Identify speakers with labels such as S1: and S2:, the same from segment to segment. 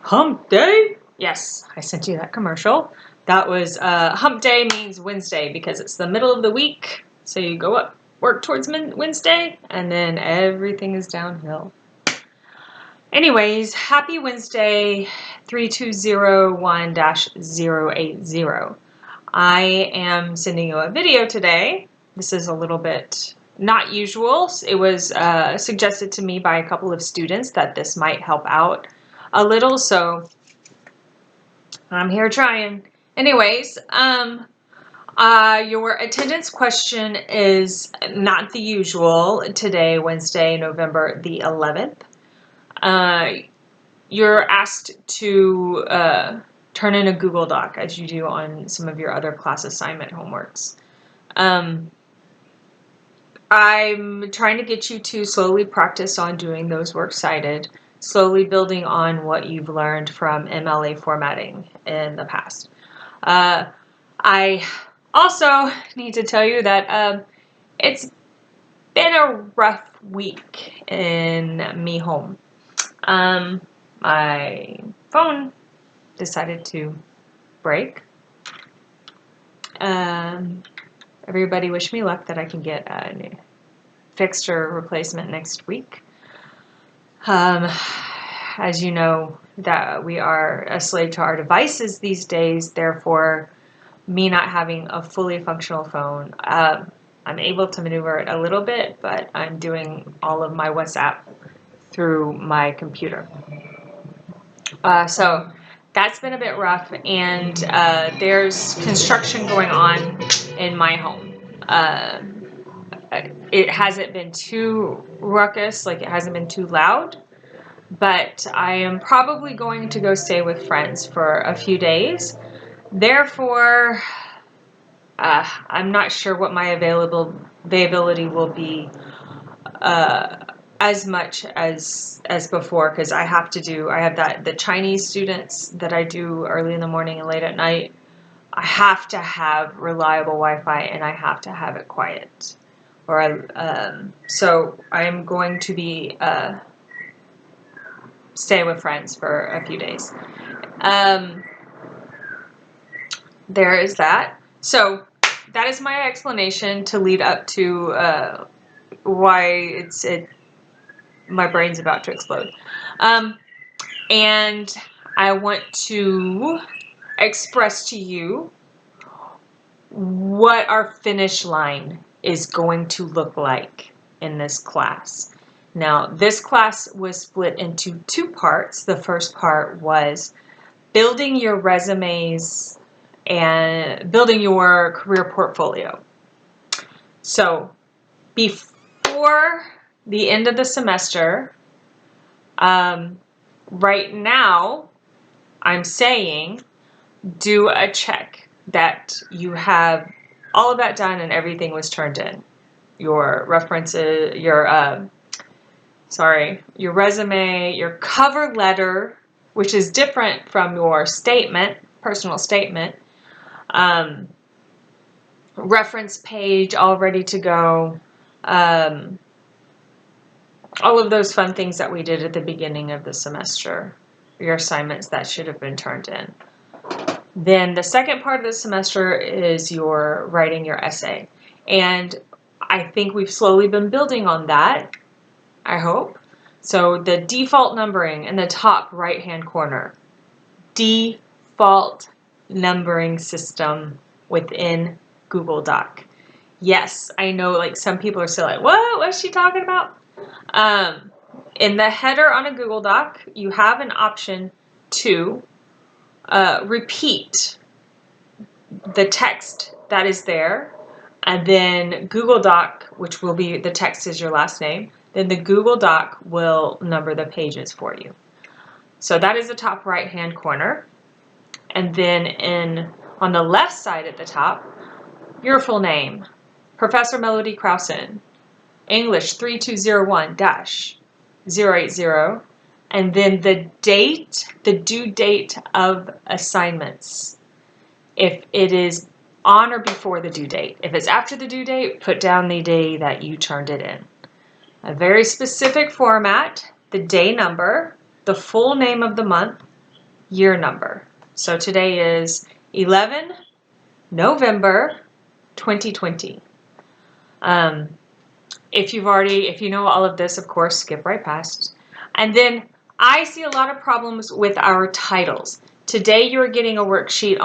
S1: Hump day? Yes, I sent you that commercial. That was hump day means Wednesday because it's the middle of the week. So you go up, work towards Wednesday, and then everything is downhill. Anyways, happy Wednesday 3201-080. I am sending you a video today. This is a little bit not usual. It was suggested to me by a couple of students that this might help out a little, so I'm here trying. Anyways, your attendance question is not the usual today, Wednesday, November the 11th. You're asked to turn in a Google Doc as you do on some of your other class assignment homeworks. I'm trying to get you to slowly practice on doing those works cited, slowly building on what you've learned from MLA formatting in the past. I also need to tell you that it's been a rough week in me home. My phone decided to break. Everybody wish me luck that I can get a new fixed or replacement next week. As you know, that we are a slave to our devices these days, therefore me not having a fully functional phone, I'm able to maneuver it a little bit, but I'm doing all of my WhatsApp through my computer. So that's been a bit rough, and there's construction going on in my home. It hasn't been too ruckus, like it hasn't been too loud, but I am probably going to go stay with friends for a few days. Therefore, I'm not sure what my availability will be as much as before, because I have the Chinese students that I do early in the morning and late at night. I have to have reliable Wi-Fi, and I have to have it quiet, so I'm going to be staying with friends for a few days. There is that. So that is my explanation to lead up to why my brain's about to explode. And I want to express to you what our finish line is going to look like in this class. Now, this class was split into two parts. The first part was building your resumes and building your career portfolio. So before the end of the semester, right now, I'm saying do a check that you have all of that done and everything was turned in. Your references, your resume, your cover letter, which is different from your statement, personal statement, reference page all ready to go, all of those fun things that we did at the beginning of the semester, your assignments that should have been turned in. Then the second part of the semester is your writing your essay. And I think we've slowly been building on that, I hope. So the default numbering in the top right-hand corner, default numbering system within Google Doc. Yes, I know, like, some people are still like, what's she talking about? In the header on a Google Doc, you have an option to repeat the text that is there, and then Google Doc, which will be the text is your last name, then the Google Doc will number the pages for you. So that is the top right hand corner. And then on the left side at the top, your full name, Professor Melody Krausen, English 3201-080, and then the date, the due date of assignments. If it is on or before the due date. If it's after the due date, put down the day that you turned it in. A very specific format, the day number, the full name of the month, year number. So today is 11 November 2020. If you know all of this, of course, skip right past. And then I see a lot of problems with our titles. Today you're getting a worksheet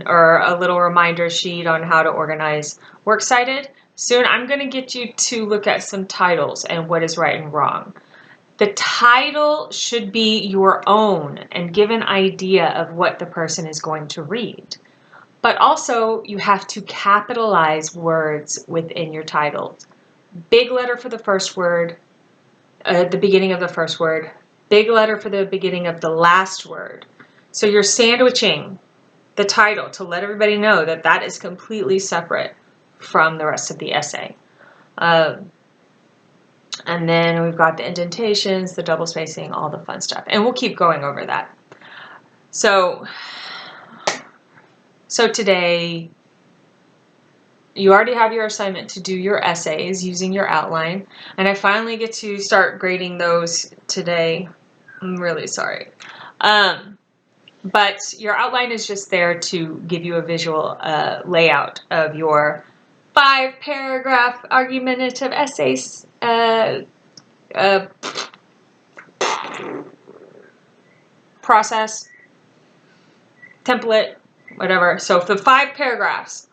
S1: or a little reminder sheet on how to organize Works Cited. Soon I'm going to get you to look at some titles and what is right and wrong. The title should be your own and give an idea of what the person is going to read. But also you have to capitalize words within your title. Big letter for the first word, the beginning of the first word, big letter for the beginning of the last word. So you're sandwiching the title to let everybody know that that is completely separate from the rest of the essay. And then we've got the indentations, the double spacing, all the fun stuff. And we'll keep going over that. So today, you already have your assignment to do your essays using your outline, and I finally get to start grading those today. I'm really sorry. But your outline is just there to give you a visual layout of your 5-paragraph argumentative essays process, template, whatever. So for 5 paragraphs,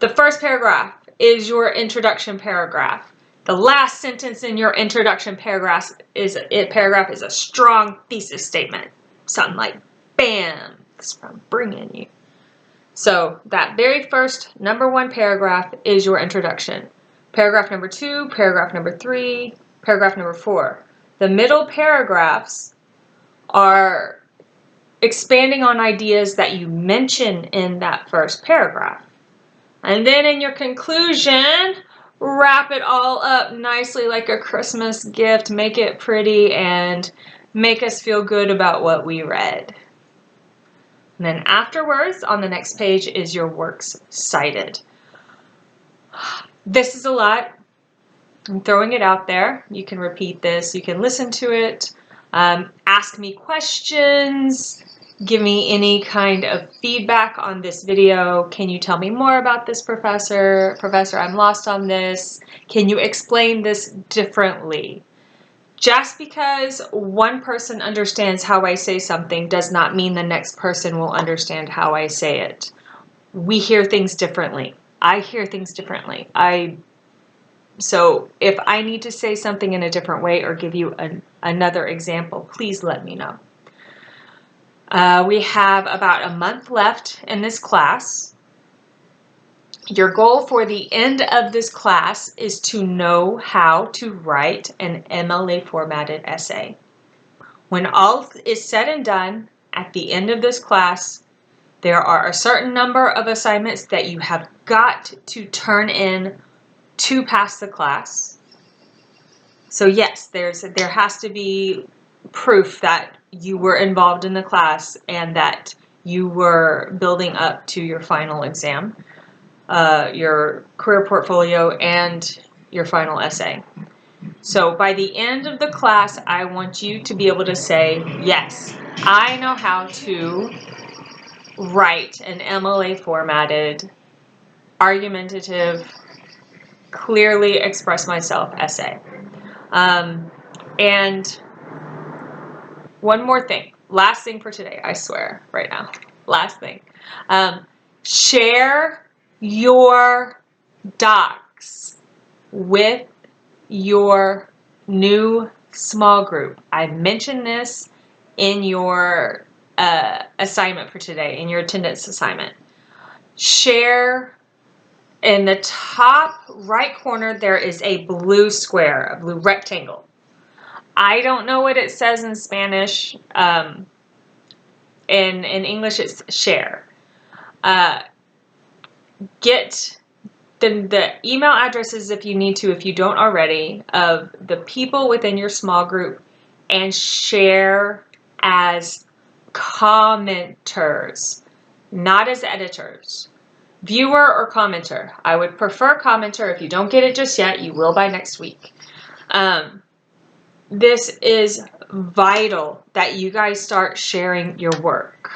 S1: the first paragraph is your introduction paragraph. The last sentence in your introduction paragraph is a strong thesis statement. Something like, bam, that's what I'm bringing you. So that very first number 1 paragraph is your introduction. Paragraph number 2, paragraph number 3, paragraph number 4. The middle paragraphs are expanding on ideas that you mention in that first paragraph. And then in your conclusion, wrap it all up nicely like a Christmas gift, make it pretty, and make us feel good about what we read. And then afterwards, on the next page, is your works cited. This is a lot. I'm throwing it out there. You can repeat this. You can listen to it. Ask me questions. Give me any kind of feedback on this video. Can you tell me more about this, Professor? Professor, I'm lost on this. Can you explain this differently? Just because one person understands how I say something does not mean the next person will understand how I say it. We hear things differently. I hear things differently. So if I need to say something in a different way or give you another example, please let me know. We have about a month left in this class. Your goal for the end of this class is to know how to write an MLA formatted essay. When all is said and done, at the end of this class, there are a certain number of assignments that you have got to turn in to pass the class. So yes, there has to be proof that you were involved in the class and that you were building up to your final exam, your career portfolio, and your final essay. So by the end of the class, I want you to be able to say, yes, I know how to write an MLA formatted, argumentative, clearly express myself essay. And one more thing, last thing for today, I swear right now, last thing. Share your docs with your new small group. I mentioned this in your assignment for today, in your attendance assignment. Share. In the top right corner, there is a blue square, a blue rectangle. I don't know what it says in Spanish. In English, it's share. Get the email addresses if you need to, if you don't already, of the people within your small group and share as commenters, not as editors. Viewer or commenter. I would prefer commenter. If you don't get it just yet, you will by next week. This is vital that you guys start sharing your work.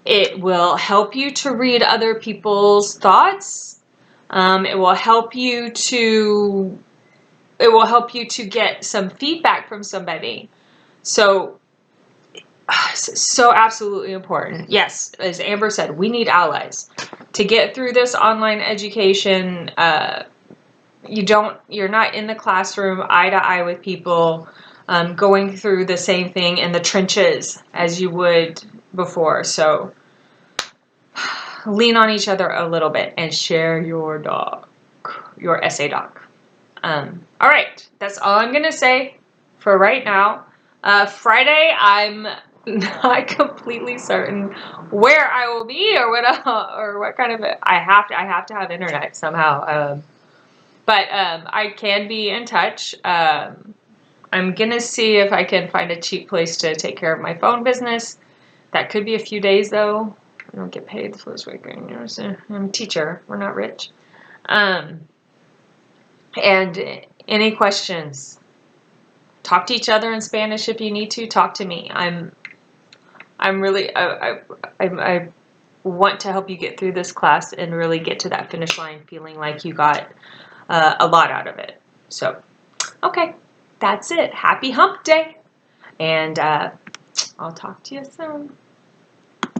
S1: It will help you to read other people's thoughts. It will help you to get some feedback from somebody. So absolutely important. Yes, as Amber said, we need allies to get through this online education. You're not in the classroom eye to eye with people, going through the same thing in the trenches as you would before. So lean on each other a little bit and share your essay doc. All right, that's all I'm gonna say for right now. Friday, I'm not completely certain where I will be or what kind of I have to have internet somehow. But I can be in touch. I'm gonna see if I can find a cheap place to take care of my phone business. That could be a few days though. I don't get paid the first week. So I'm a teacher. We're not rich. And any questions? Talk to each other in Spanish if you need to. Talk to me. I'm really I want to help you get through this class and really get to that finish line feeling like you got a lot out of it. So, okay, that's it. Happy hump day. And I'll talk to you soon.